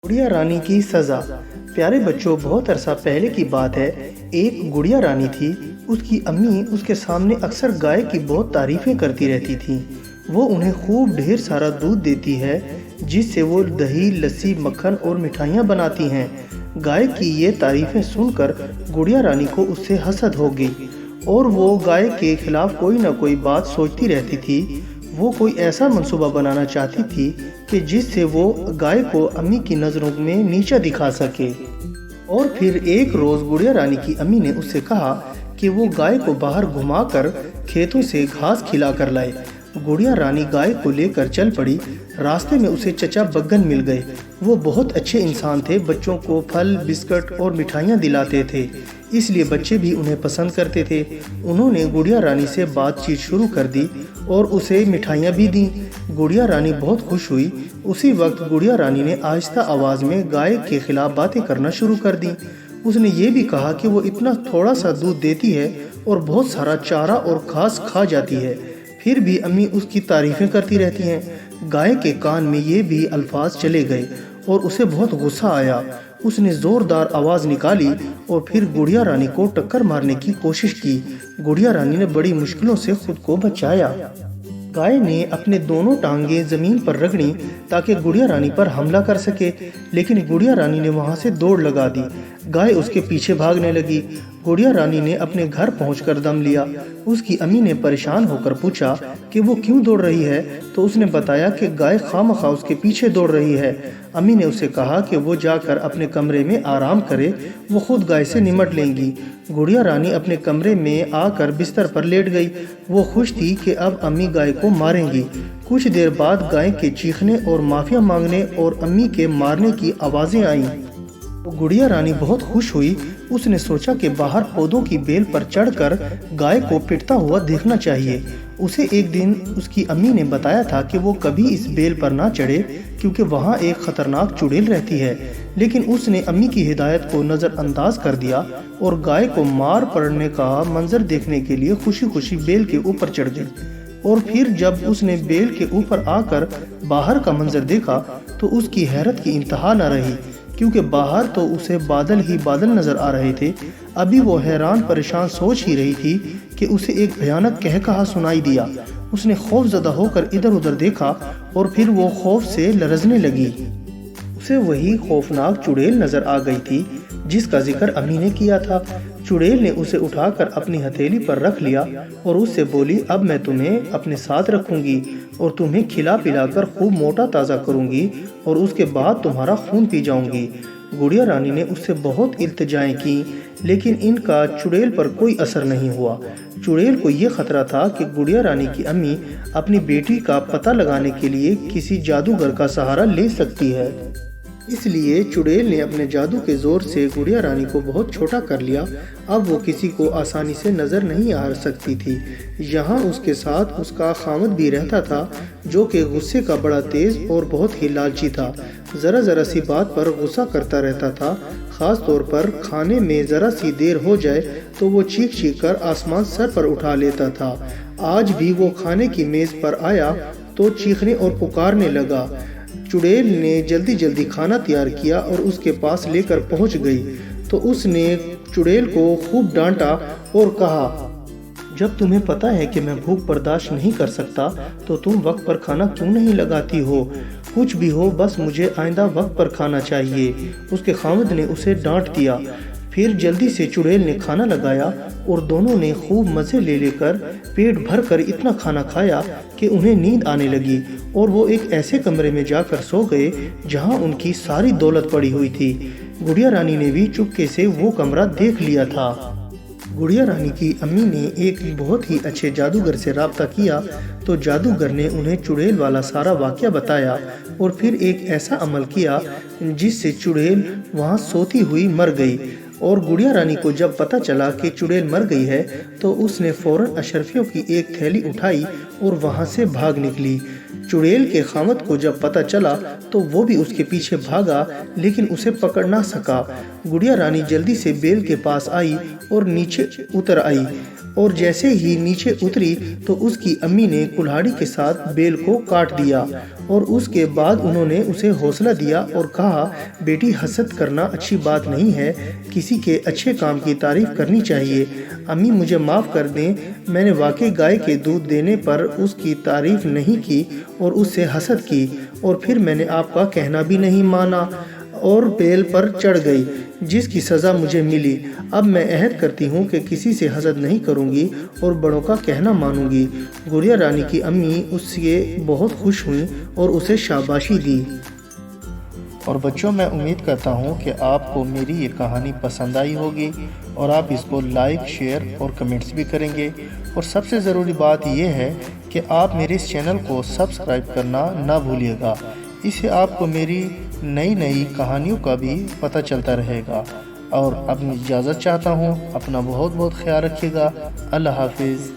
گڑیا رانی کی سزا۔ پیارے بچوں، بہت عرصہ پہلے کی بات ہے، ایک گڑیا رانی تھی۔ اس کی امی اس کے سامنے اکثر گائے کی بہت تعریفیں کرتی رہتی تھیں۔ وہ انہیں خوب ڈھیر سارا دودھ دیتی ہے، جس سے وہ دہی، لسی، مکھن اور مٹھائیاں بناتی ہیں۔ گائے کی یہ تعریفیں سن کر گڑیا رانی کو اس سے حسد ہو گئی اور وہ گائے کے خلاف کوئی نہ کوئی بات سوچتی رہتی تھی۔ وہ کوئی ایسا منصوبہ بنانا چاہتی تھی کہ جس سے وہ گائے کو امی کی نظروں میں نیچا دکھا سکے۔ اور پھر ایک روز گڑیا رانی کی امی نے اس سے کہا کہ وہ گائے کو باہر گھما کر کھیتوں سے گھاس کھلا کر لائے۔ گڑیا رانی گائے کو لے کر چل پڑی۔ راستے میں اسے چچا بگن مل گئے۔ وہ بہت اچھے انسان تھے، بچوں کو پھل، بسکٹ اور مٹھائیاں دلاتے تھے، اس لیے بچے بھی انہیں پسند کرتے تھے۔ انہوں نے گڑیا رانی سے بات چیت شروع کر دی اور اسے مٹھائیاں بھی دیں۔ گڑیا رانی بہت خوش ہوئی۔ اسی وقت گڑیا رانی نے آہستہ آواز میں گائے کے خلاف باتیں کرنا شروع کر دیں۔ اس نے یہ بھی کہا کہ وہ اتنا تھوڑا سا دودھ دیتی ہے اور بہت سارا چارہ اور گھاس کھا جاتی ہے، پھر بھی امی اس کی تعریفیں کرتی رہتی ہیں۔ گائے کے کان میں یہ بھی الفاظ چلے گئے اور اسے بہت غصہ آیا۔ اس نے زوردار آواز نکالی اور پھر گڑیا رانی کو ٹکر مارنے کی کوشش کی۔ گڑیا رانی نے بڑی مشکلوں سے خود کو بچایا۔ گائے نے اپنے دونوں ٹانگیں زمین پر رگڑیں تاکہ گڑیا رانی پر حملہ کر سکے، لیکن گڑیا رانی نے وہاں سے دوڑ لگا دی۔ گائے اس کے پیچھے بھاگنے لگی۔ گڑیا رانی نے اپنے گھر پہنچ کر دم لیا۔ اس کی امی نے پریشان ہو کر پوچھا کہ وہ کیوں دوڑ رہی ہے، تو اس نے بتایا کہ گائے خواہ اس کے پیچھے دوڑ رہی ہے۔ امی نے اسے کہا کہ وہ جا کر اپنے کمرے میں آرام کرے، وہ خود گائے سے نمٹ لیں گی۔ گڑیا رانی اپنے کمرے میں آ کر بستر پر لیٹ گئی۔ وہ خوش تھی کہ اب امی گائے کو ماریں گی۔ کچھ دیر بعد گائے کے چیخنے اور معافی مانگنے اور امی کے مارنے کی آوازیں آئیں۔ گڑیا رانی بہت خوش ہوئی۔ اس نے سوچا کہ باہر پودوں کی بیل پر چڑھ کر گائے کو پٹتا ہوا دیکھنا چاہیے۔ اسے ایک دن اس کی امی نے بتایا تھا کہ وہ کبھی اس بیل پر نہ چڑھے کیونکہ وہاں ایک خطرناک چڑیل رہتی ہے، لیکن اس نے امی کی ہدایت کو نظر انداز کر دیا اور گائے کو مار پڑنے کا منظر دیکھنے کے لیے خوشی خوشی بیل کے اوپر چڑھ گئی۔ اور پھر جب اس نے بیل کے اوپر آ کر باہر کا منظر دیکھا تو اس کی حیرت کی انتہا نہ رہی، کیونکہ باہر تو اسے بادل ہی بادل نظر آ رہے تھے۔ ابھی وہ حیران پریشان سوچ ہی رہی تھی کہ اسے ایک بھیانک کہکہا سنائی دیا۔ اس نے خوف زدہ ہو کر ادھر ادھر دیکھا اور پھر وہ خوف سے لرزنے لگی۔ اسے وہی خوفناک چڑیل نظر آ گئی تھی جس کا ذکر امی نے کیا تھا۔ چڑیل نے اسے اٹھا کر اپنی ہتھیلی پر رکھ لیا اور اس سے بولی، اب میں تمہیں اپنے ساتھ رکھوں گی اور تمہیں کھلا پلا کر خوب موٹا تازہ کروں گی اور اس کے بعد تمہارا خون پی جاؤں گی۔ گڑیا رانی نے اس سے بہت التجائیں کی، لیکن ان کا چڑیل پر کوئی اثر نہیں ہوا۔ چڑیل کو یہ خطرہ تھا کہ گڑیا رانی کی امی اپنی بیٹی کا پتہ لگانے کے لیے کسی جادوگر کا سہارا لے سکتی ہے۔ اس لیے چڑیل نے اپنے جادو کے زور سے گڑیا رانی کو بہت چھوٹا کر لیا۔ اب وہ کسی کو آسانی سے نظر نہیں آ سکتی تھی۔ یہاں اس کے ساتھ اس کا خامد بھی رہتا تھا، جو کہ غصے کا بڑا تیز اور بہت ہی لالچی تھا۔ ذرا سی بات پر غصہ کرتا رہتا تھا، خاص طور پر کھانے میں ذرا سی دیر ہو جائے تو وہ چیخ کر آسمان سر پر اٹھا لیتا تھا۔ آج بھی وہ کھانے کی میز پر آیا تو چیخنے اور پکارنے لگا۔ چڑیل نے جلدی کھانا تیار کیا اور اس کے پاس لے کر پہنچ گئی تو اس نے چڑیل کو خوب ڈانٹا اور کہا، جب تمہیں پتہ ہے کہ میں بھوک برداشت نہیں کر سکتا تو تم وقت پر کھانا کیوں نہیں لگاتی ہو؟ کچھ بھی ہو، بس مجھے آئندہ وقت پر کھانا چاہیے۔ اس کے خاوند نے اسے ڈانٹ دیا۔ پھر جلدی سے چڑیل نے کھانا لگایا اور دونوں نے خوب مزے لے کر پیٹ بھر کر اتنا کھانا کھایا کہ انہیں نیند آنے لگی اور وہ ایک ایسے کمرے میں جا کر سو گئے جہاں ان کی ساری دولت پڑی ہوئی تھی۔ گڑیا رانی نے بھی چپکے سے وہ کمرہ دیکھ لیا تھا۔ گڑیا رانی کی امی نے ایک بہت ہی اچھے جادوگر سے رابطہ کیا تو جادوگر نے انہیں چڑیل والا سارا واقعہ بتایا اور پھر ایک ایسا عمل کیا جس سے چڑیل وہاں سوتی ہوئی مر گئی۔ اور گڑیا رانی کو جب پتہ چلا کہ چڑیل مر گئی ہے تو اس نے فوراً اشرفیوں کی ایک تھیلی اٹھائی اور وہاں سے بھاگ نکلی۔ چڑیل کے خاوند کو جب پتہ چلا تو وہ بھی اس کے پیچھے بھاگا لیکن اسے پکڑ نہ سکا۔ گڑیا رانی جلدی سے بیل کے پاس آئی اور نیچے اتر آئی۔ اور جیسے ہی نیچے اتری تو اس کی امی نے کلہاڑی کے ساتھ بیل کو کاٹ دیا، اور اس کے بعد انہوں نے اسے حوصلہ دیا اور کہا، بیٹی حسد کرنا اچھی بات نہیں ہے، کسی کے اچھے کام کی تعریف کرنی چاہیے۔ امی مجھے معاف کر دیں، میں نے واقعی گائے کے دودھ دینے پر اس کی تعریف نہیں کی اور اس سے حسد کی، اور پھر میں نے آپ کا کہنا بھی نہیں مانا اور بیل پر چڑھ گئی، جس کی سزا مجھے ملی۔ اب میں عہد کرتی ہوں کہ کسی سے حسد نہیں کروں گی اور بڑوں کا کہنا مانوں گی۔ گڑیا رانی کی امی اس سے بہت خوش ہوئیں اور اسے شاباشی دی۔ اور بچوں، میں امید کرتا ہوں کہ آپ کو میری یہ کہانی پسند آئی ہوگی اور آپ اس کو لائک، شیئر اور کمنٹس بھی کریں گے، اور سب سے ضروری بات یہ ہے کہ آپ میرے اس چینل کو سبسکرائب کرنا نہ بھولیے گا، اس سے آپ کو میری نئی کہانیوں کا بھی پتہ چلتا رہے گا۔ اور اب میں اجازت چاہتا ہوں، اپنا بہت خیال رکھیے گا۔ اللہ حافظ۔